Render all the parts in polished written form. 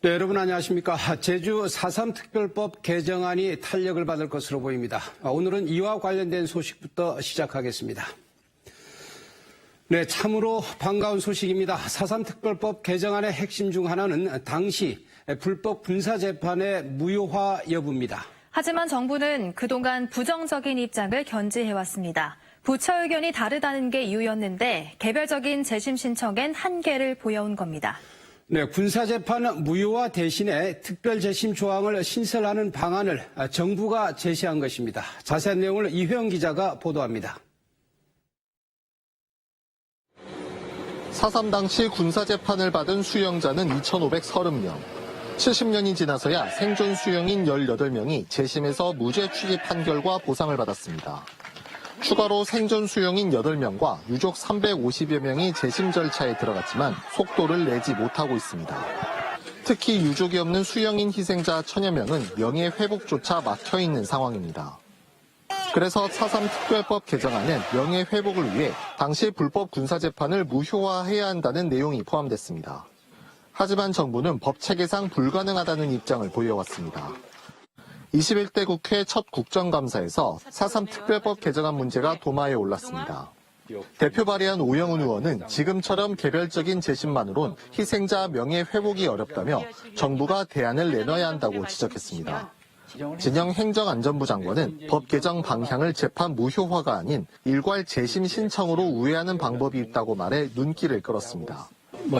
네, 여러분 안녕하십니까. 제주 4.3 특별법 개정안이 탄력을 받을 것으로 보입니다. 오늘은 이와 관련된 소식부터 시작하겠습니다. 네, 참으로 반가운 소식입니다. 4.3 특별법 개정안의 핵심 중 하나는 당시 불법 군사재판의 무효화 여부입니다. 하지만 정부는 그동안 부정적인 입장을 견지해왔습니다. 부처 의견이 다르다는 게 이유였는데 개별적인 재심 신청엔 한계를 보여온 겁니다. 네, 군사재판 무효화 대신에 특별재심 조항을 신설하는 방안을 정부가 제시한 것입니다. 자세한 내용을 이회영 기자가 보도합니다. 4.3 당시 군사재판을 받은 수용자는 2,530명. 70년이 지나서야 생존 수용인 18명이 재심에서 무죄 취지 판결과 보상을 받았습니다. 추가로 생존 수용인 8명과 유족 350여 명이 재심 절차에 들어갔지만 속도를 내지 못하고 있습니다. 특히 유족이 없는 수용인 희생자 1000여 명은 명예회복조차 막혀있는 상황입니다. 그래서 4.3 특별법 개정안은 명예회복을 위해 당시 불법 군사재판을 무효화해야 한다는 내용이 포함됐습니다. 하지만 정부는 법체계상 불가능하다는 입장을 보여왔습니다. 21대 국회 첫 국정감사에서 4.3 특별법 개정안 문제가 도마에 올랐습니다. 대표 발의한 오영훈 의원은 지금처럼 개별적인 재심만으론 희생자 명예회복이 어렵다며 정부가 대안을 내놔야 한다고 지적했습니다. 진영 행정안전부 장관은 법 개정 방향을 재판 무효화가 아닌 일괄 재심 신청으로 우회하는 방법이 있다고 말해 눈길을 끌었습니다.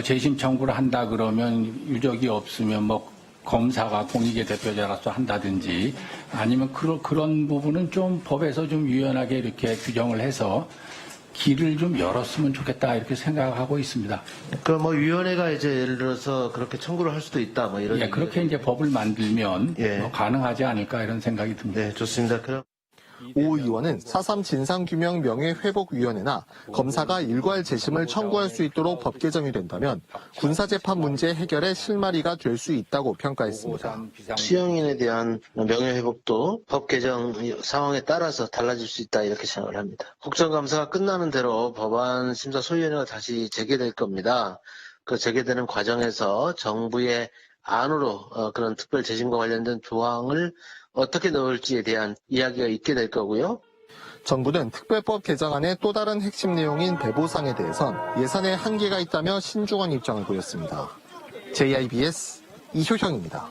재심 청구를 한다 그러면 유족이 없으면 검사가 공익의 대표자로서 한다든지 아니면 그런 부분은 좀 법에서 좀 유연하게 이렇게 규정을 해서 길을 좀 열었으면 좋겠다 이렇게 생각하고 있습니다. 위원회가 예를 들어서 그렇게 청구를 할 수도 있다 이런. 예, 그렇게 이제 법을 만들면 가능하지 않을까 이런 생각이 듭니다. 네, 좋습니다. 그럼. 오 의원은 4.3 진상규명 명예회복위원회나 검사가 일괄 재심을 청구할 수 있도록 법 개정이 된다면 군사재판 문제 해결의 실마리가 될 수 있다고 평가했습니다. 수용인에 대한 명예회복도 법 개정 상황에 따라서 달라질 수 있다 이렇게 생각을 합니다. 국정감사가 끝나는 대로 법안 심사소위원회가 다시 재개될 겁니다. 그 재개되는 과정에서 정부의 안으로 그런 특별 재심과 관련된 조항을 어떻게 넣을지에 대한 이야기가 있게 될 거고요. 정부는 특별법 개정안의 또 다른 핵심 내용인 배보상에 대해선 예산에 한계가 있다며 신중한 입장을 보였습니다. JIBS 이효형입니다.